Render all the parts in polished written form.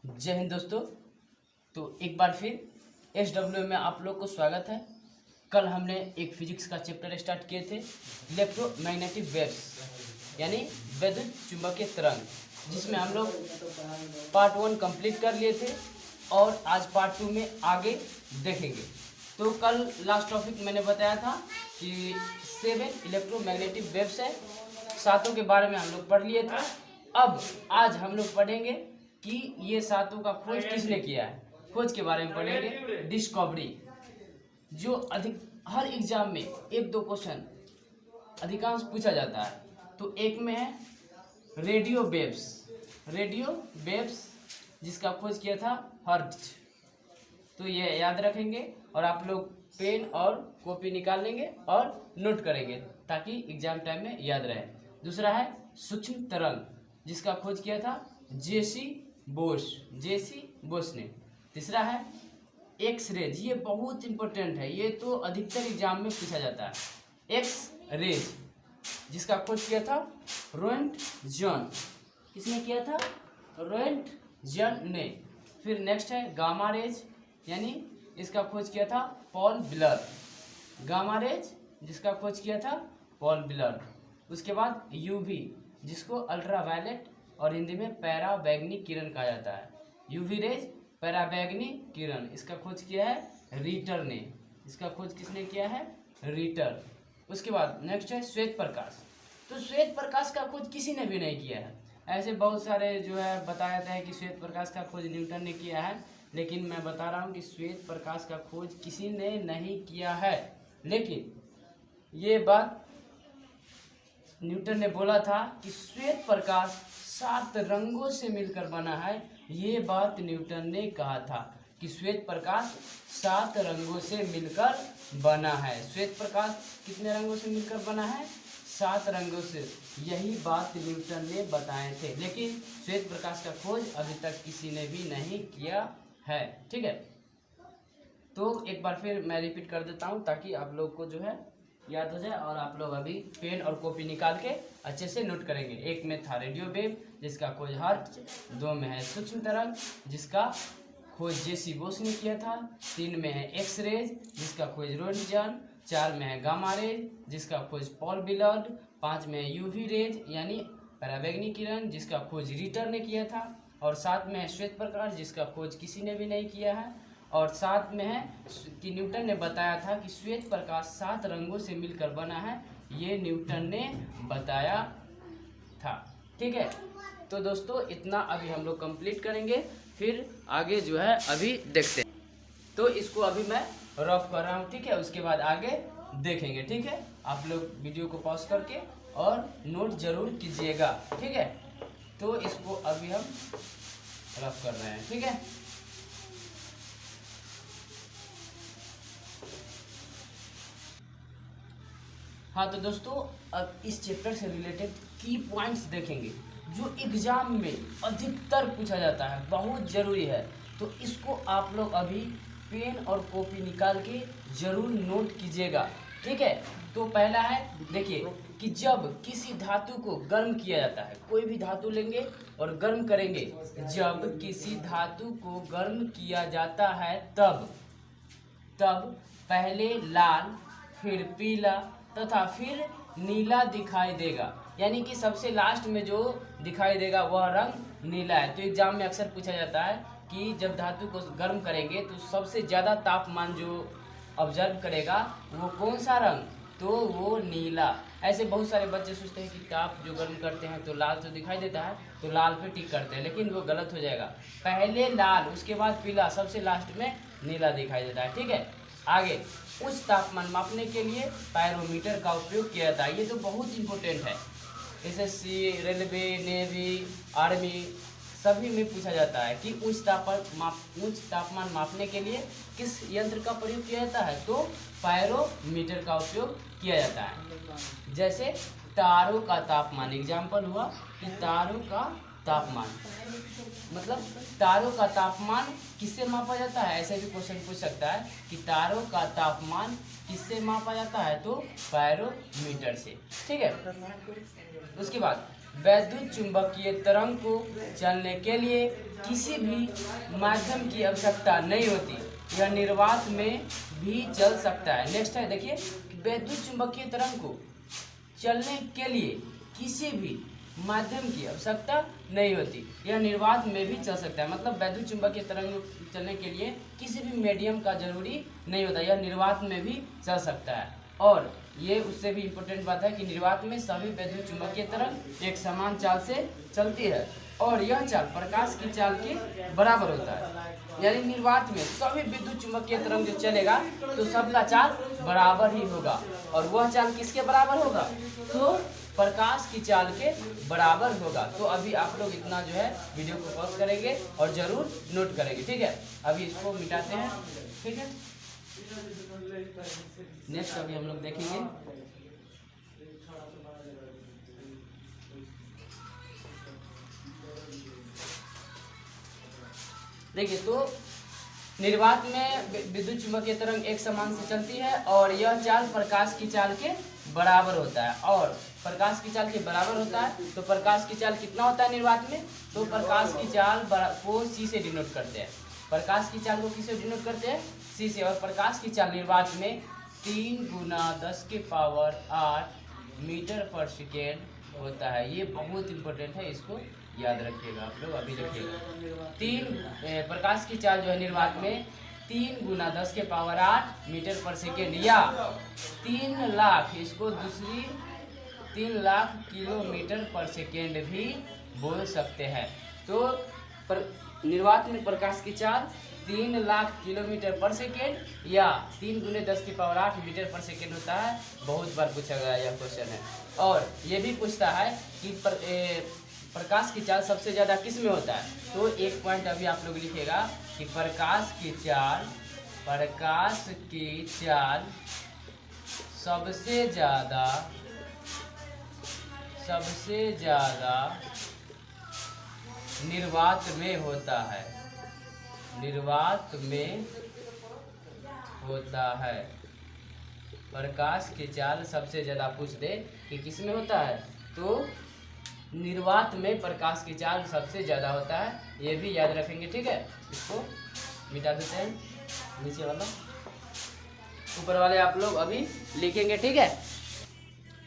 जय हिंद दोस्तों। तो एक बार फिर SW में आप लोग को स्वागत है। कल हमने एक फिजिक्स का चैप्टर स्टार्ट किए थे, इलेक्ट्रोमैग्नेटिक वेव्स यानी विद्युत चुंबकीय तरंग, जिसमें हम लोग पार्ट 1 कंप्लीट कर लिए थे और आज पार्ट 2 में आगे देखेंगे। तो कल लास्ट टॉपिक मैंने बताया था कि 7 इलेक्ट्रोमैग्नेटिक वेव्स है, सातों के बारे में हम लोग पढ़ लिए थे। अब आज हम लोग पढ़ेंगे कि ये सातों का खोज किसने किया है, खोज के बारे में पढ़ेंगे। डिस्कवरी जो अधिक हर एग्जाम में एक दो क्वेश्चन अधिकांश पूछा जाता है। तो एक में है रेडियो वेव्स जिसका खोज किया था हर्ट्ज। तो ये याद रखेंगे और आप लोग पेन और कॉपी निकाल लेंगे और नोट करेंगे ताकि एग्जाम टाइम में याद रहे। दूसरा है सूक्ष्म तरंग जिसका खोज किया था जेसी बोस ने। तीसरा है एक्स रेज, ये बहुत इंपॉर्टेंट है, ये तो अधिकतर एग्जाम में पूछा जाता है। एक्स रेज जिसका खोज किया था रोएंटजन। किसने किया था? रोएंटजन ने। फिर नेक्स्ट है गामा रेज, यानी इसका खोज किया था पॉल बिलर। गामा रेज जिसका खोज किया था पॉल बिलर। उसके बाद यूवी जिसको अल्ट्रावायलेट और हिंदी में पैराबैंगनी किरण कहा जाता है। यूवी रेज पैराबैंगनी किरण, इसका खोज किया है रीटर ने। इसका खोज किसने किया है? रीटर। उसके बाद नेक्स्ट है श्वेत प्रकाश। तो श्वेत प्रकाश का खोज किसी ने भी नहीं किया है। ऐसे बहुत सारे जो है बताया जाता है कि श्वेत प्रकाश का खोज न्यूटन ने किया है, लेकिन मैं बता रहा हूँ कि श्वेत प्रकाश का खोज किसी ने नहीं किया है। लेकिन ये बात न्यूटन ने बोला था कि श्वेत प्रकाश 7 रंगों से मिलकर बना है। ये बात न्यूटन ने कहा था कि श्वेत प्रकाश 7 रंगों से मिलकर बना है। श्वेत प्रकाश कितने रंगों से मिलकर बना है? 7 रंगों से। यही बात न्यूटन ने बताए थे, लेकिन श्वेत प्रकाश का खोज अभी तक किसी ने भी नहीं किया है। ठीक है, तो एक बार फिर मैं रिपीट कर देता हूँ ताकि आप लोग को जो है याद हो जाए और आप लोग अभी पेन और कॉपी निकाल के अच्छे से नोट करेंगे। एक में था रेडियो वेव जिसका खोज हर्ट्ज, 2 में है सूक्ष्म तरंग जिसका खोज जेसी बोस ने किया था, 3 में है एक्स रेज जिसका खोज रोएंटजन, 4 में है गामा रेज जिसका खोज पॉल बिलर, 5 में है यूवी रेज यानी पराबैंगनी किरण जिसका खोज रीटर ने किया था, और 7 में है श्वेत प्रकाश जिसका खोज किसी ने भी नहीं किया है, और 7 में है कि न्यूटन ने बताया था कि श्वेत प्रकाश 7 रंगों से मिलकर बना है। ये न्यूटन ने बताया था। ठीक है, तो दोस्तों इतना अभी हम लोग कंप्लीट करेंगे, फिर आगे जो है अभी देखते हैं। तो इसको अभी मैं रफ कर रहा हूँ, ठीक है, उसके बाद आगे देखेंगे। ठीक है, आप लोग वीडियो को पॉज करके और नोट जरूर कीजिएगा। ठीक है, तो इसको अभी हम रफ कर रहे हैं। ठीक है, हाँ तो दोस्तों अब इस चैप्टर से रिलेटेड की पॉइंट्स देखेंगे जो एग्जाम में अधिकतर पूछा जाता है, बहुत ज़रूरी है। तो इसको आप लोग अभी पेन और कॉपी निकाल के ज़रूर नोट कीजिएगा। ठीक है, तो पहला है, देखिए कि जब किसी धातु को गर्म किया जाता है, कोई भी धातु लेंगे और गर्म करेंगे, जब किसी धातु को गर्म किया जाता है तब पहले लाल, फिर पीला तथा फिर नीला दिखाई देगा। यानी कि सबसे लास्ट में जो दिखाई देगा वह रंग नीला है। तो एग्जाम में अक्सर पूछा जाता है कि जब धातु को गर्म करेंगे तो सबसे ज़्यादा तापमान जो ऑब्जर्व करेगा वो कौन सा रंग? तो वो नीला। ऐसे बहुत सारे बच्चे सोचते हैं कि ताप जो गर्म करते हैं तो लाल तो दिखाई देता है, तो लाल पे टिक करते हैं, लेकिन वो गलत हो जाएगा। पहले लाल, उसके बाद पीला, सबसे लास्ट में नीला दिखाई देता है। ठीक है, आगे उच्च तापमान मापने के लिए पायरोमीटर का उपयोग किया जाता है। ये तो बहुत इंपॉर्टेंट है, SSC, रेलवे, नेवी, आर्मी सभी में पूछा जाता है कि उच्च तापमान मापने के लिए किस यंत्र का प्रयोग किया जाता है? तो पायरोमीटर का उपयोग किया जाता है। जैसे तारों का तापमान, एग्जाम्पल हुआ कि तारों का तापमान, मतलब तारों का तापमान किससे मापा जाता है? ऐसे भी क्वेश्चन पूछ सकता है कि तारों का तापमान किससे मापा जाता है? तो पायरोमीटर से। ठीक है, उसके बाद वैद्युत चुंबकीय तरंग को चलने के लिए किसी भी माध्यम की आवश्यकता नहीं होती, यह निर्वात में भी चल सकता है। नेक्स्ट है देखिए, वैद्युत चुंबकीय तरंग को चलने के लिए किसी भी माध्यम की आवश्यकता नहीं होती, यह निर्वात में भी चल सकता है। मतलब वैद्युत चुंबकीय तरंग चलने के लिए किसी भी मीडियम का जरूरी नहीं होता, यह निर्वात में भी चल सकता है। और ये उससे भी इम्पोर्टेंट बात है कि निर्वात में सभी वैद्युत चुंबकीय तरंग एक समान चाल से चलती है और यह चाल प्रकाश की चाल के बराबर होता है। यानी निर्वात में सभी विद्युत चुंबकीय तरंग जो चलेगा तो सबका चाल बराबर ही होगा, और वह चाल किसके बराबर होगा? तो प्रकाश की चाल के बराबर होगा। तो अभी आप लोग इतना जो है वीडियो को पॉज करेंगे और जरूर नोट करेंगे, ठीक है। अभी इसको मिटाते हैं, ठीक है। नेक्स्ट अभी हम लोग देखेंगे देखिए, तो निर्वात में विद्युत चुंबकीय तरंग एक समान से चलती है और यह चाल प्रकाश की चाल के बराबर होता है। और प्रकाश की चाल के बराबर होता है तो प्रकाश की चाल कितना होता है निर्वात में? तो प्रकाश की चाल को सी से डिनोट करते हैं। प्रकाश की चाल को किससे डिनोट करते हैं? सी से। और प्रकाश की चाल निर्वात में 3 × 10⁸ मीटर पर सेकेंड होता है। ये बहुत इंपॉर्टेंट है, इसको याद रखिएगा आप लोग। अभी देखिएगा, प्रकाश की चाल जो है निर्वात में 3 × 10⁸ मीटर पर सेकेंड या 3 लाख, इसको दूसरी 3 लाख किलोमीटर पर सेकेंड भी बोल सकते हैं। तो निर्वात में प्रकाश की चाल 3 लाख किलोमीटर पर सेकेंड या 3 × 10⁸ मीटर पर सेकेंड होता है। बहुत बार पूछा गया यह क्वेश्चन है। और ये भी पूछता है कि प्रकाश की चाल सबसे ज़्यादा किस में होता है? तो एक पॉइंट अभी आप लोग लिखिएगा कि प्रकाश की चाल सबसे ज़्यादा निर्वात में होता है। निर्वात में होता है। प्रकाश की चाल सबसे ज़्यादा पूछ दे कि किस में होता है, तो निर्वात में प्रकाश की चाल सबसे ज़्यादा होता है। ये भी याद रखेंगे, ठीक है। इसको मिटा देते हैं, नीचे वाला ऊपर वाले आप लोग अभी लिखेंगे, ठीक है।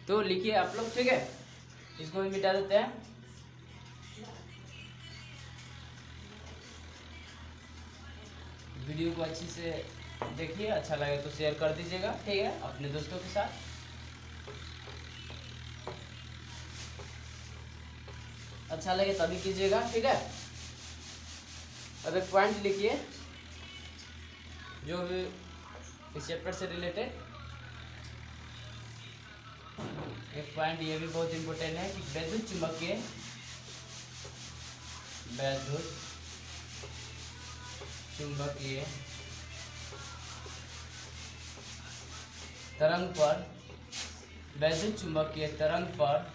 तो लिखिए आप लोग, ठीक है। इसको भी मिटा देते हैं। वीडियो को अच्छी से देखिए, अच्छा लगे तो शेयर कर दीजिएगा, ठीक है, अपने दोस्तों के साथ। अच्छा लगे तभी कीजिएगा, ठीक है। अब एक पॉइंट लिखिए जो भी इस चैप्टर से रिलेटेड। एक पॉइंट ये भी बहुत इंपॉर्टेंट है कि वैद्युत चुंबकीय तरंग पर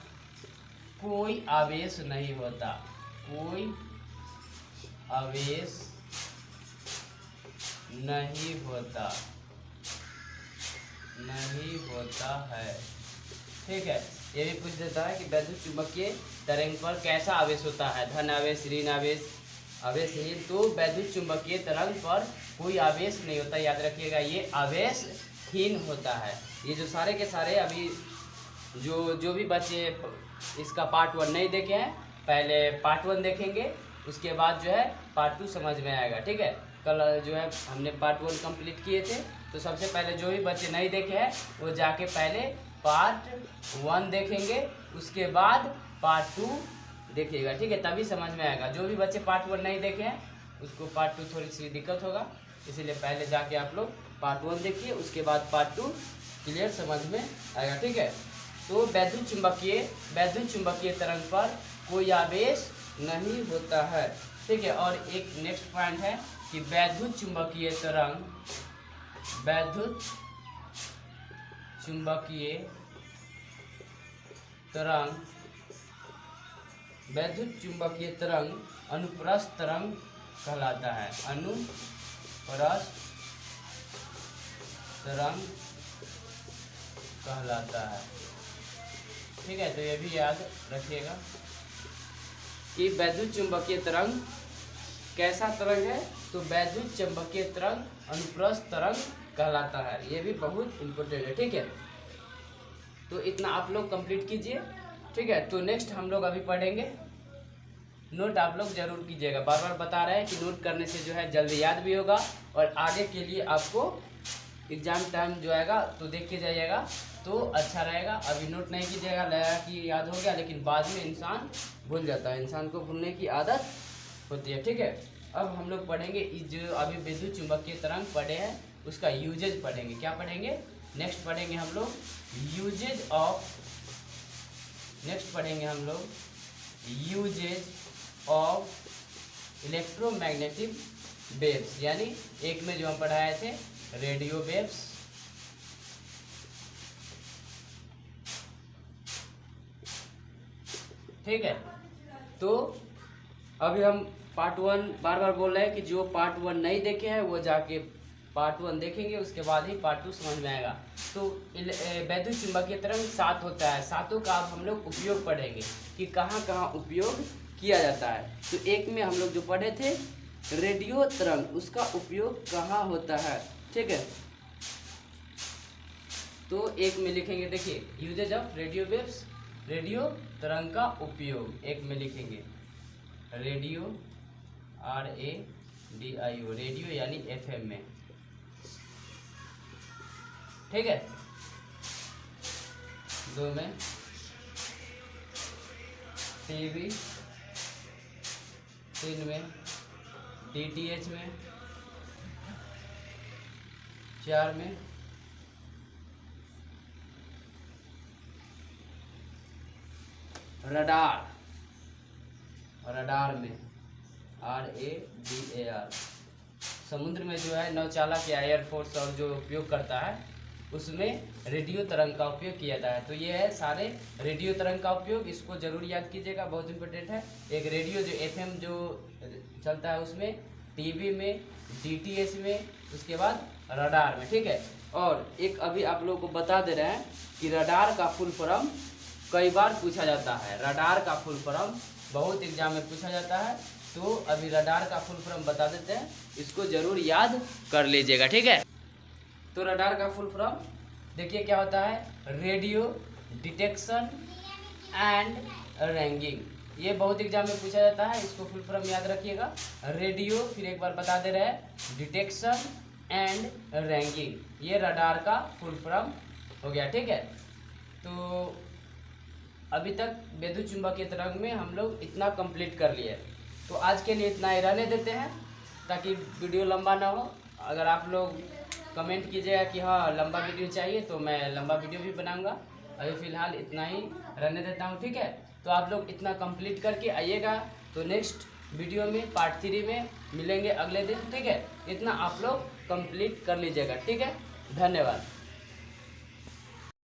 कोई आवेश नहीं होता। कोई आवेश नहीं होता है, ठीक है। ये भी पूछ देता है कि वैद्युत चुंबकीय तरंग पर कैसा आवेश होता है, धन आवेश, ऋण आवेश, आवेशहीन। तो वैद्युत चुंबकीय तरंग पर कोई आवेश नहीं होता, याद रखिएगा, ये आवेशहीन होता है। ये जो सारे के सारे अभी जो भी बच्चे इसका पार्ट 1 नहीं देखे हैं, पहले पार्ट 1 देखेंगे, उसके बाद जो है पार्ट 2 समझ में आएगा, ठीक है। कल जो है हमने पार्ट 1 कंप्लीट किए थे, तो सबसे पहले जो भी बच्चे नहीं देखे हैं वो जाके पहले पार्ट 1 देखेंगे, उसके बाद पार्ट 2 देखिएगा, ठीक है, तभी समझ में आएगा। जो भी बच्चे पार्ट 1 नहीं देखे हैं उसको पार्ट 2 थोड़ी सी दिक्कत होगा, इसीलिए पहले जाके आप लोग पार्ट 1 देखिए, उसके बाद पार्ट 2 क्लियर समझ में आएगा, ठीक है। तो वैद्युत चुंबकीय तरंग पर कोई आवेश नहीं होता है, ठीक है। और एक नेक्स्ट पॉइंट है कि वैद्युत चुंबकीय तरंग अनुप्रस्थ तरंग कहलाता है। अनुप्रस्थ तरंग कहलाता है, ठीक है। तो ये भी याद रखिएगा। कि वैद्युत चुंबकीय तरंग कैसा तरंग है, तो वैद्युत चुंबकीय तरंग अनुप्रस्थ तरंग कहलाता है। ये भी बहुत इम्पोर्टेंट है, ठीक है। तो इतना आप लोग कंप्लीट कीजिए, ठीक है। तो नेक्स्ट हम लोग अभी पढ़ेंगे, नोट आप लोग जरूर कीजिएगा। बार बार बता रहे हैं कि नोट करने से जो है जल्दी याद भी होगा और आगे के लिए आपको एग्जाम टाइम जो आएगा तो देख के जाइएगा तो अच्छा रहेगा। अभी नोट नहीं कीजिएगा, लगा कि याद हो गया, लेकिन बाद में इंसान भूल जाता है, इंसान को भूलने की आदत होती है, ठीक है। अब हम लोग पढ़ेंगे जो अभी विद्युत चुंबकीय तरंग पढ़े हैं उसका यूजेज पढ़ेंगे। क्या पढ़ेंगे? नेक्स्ट पढ़ेंगे हम लोग यूजेज ऑफ इलेक्ट्रोमैग्नेटिक वेव्स, यानी एक में जो हम पढ़ाए थे रेडियो वेव्स, ठीक है। तो अभी हम पार्ट 1 बार बार बोल रहे हैं कि जो पार्ट 1 नहीं देखे हैं वो जाके पार्ट 1 देखेंगे, उसके बाद ही पार्ट 2 समझ में आएगा। तो वैद्युत चुंबकीय तरंग 7 होता है, सातों का अब हम लोग उपयोग पढ़ेंगे कि कहाँ कहाँ उपयोग किया जाता है। तो एक में हम लोग जो पढ़े थे रेडियो तरंग, उसका उपयोग कहाँ होता है, ठीक है। तो एक में लिखेंगे, देखिए uses of radio waves, radio तरंग का उपयोग एक में लिखेंगे रेडियो, RADIO, रेडियो यानी FM में, ठीक है। 2 में टीवी, 3 में DTH में, 4 में रडार, रडार में RADAR, समुद्र में जो है नौचालक या एयरफोर्स और जो उपयोग करता है उसमें रेडियो तरंग का उपयोग किया जाता है। तो ये है सारे रेडियो तरंग का उपयोग, इसको जरूर याद कीजिएगा, बहुत इंपॉर्टेंट है। एक रेडियो जो FM जो चलता है उसमें, टीवी में, DTH में, उसके बाद रडार में, ठीक है। और एक अभी आप लोगों को बता दे रहे हैं कि रडार का फुल फॉर्म कई बार पूछा जाता है, रडार का फुल फॉर्म बहुत एग्जाम में पूछा जाता है। तो अभी रडार का फुल फॉर्म बता देते हैं, इसको जरूर याद कर लीजिएगा, ठीक है। तो रडार का फुल फॉर्म देखिए क्या होता है, रेडियो डिटेक्शन एंड रैंगिंग। ये बहुत एग्जाम में पूछा जाता है, इसको फुल फॉर्म याद रखिएगा। रेडियो, फिर एक बार बता दे रहे हैं, डिटेक्शन एंड रैंगिंग, ये रडार का फुल फॉर्म हो गया, ठीक है। तो अभी तक विद्युत चुंबकीय तरंग में हम लोग इतना कंप्लीट कर लिए। तो आज के लिए इतना ही रहने देते हैं ताकि वीडियो लंबा ना हो। अगर आप लोग कमेंट कीजिएगा कि हाँ लंबा वीडियो चाहिए तो मैं लंबा वीडियो भी बनाऊंगा। अभी फ़िलहाल इतना ही रहने देता हूँ, ठीक है। तो आप लोग इतना कंप्लीट करके आइएगा, तो नेक्स्ट वीडियो में पार्ट 3 में मिलेंगे अगले दिन, ठीक है। इतना आप लोग कंप्लीट कर लीजिएगा, ठीक है। धन्यवाद।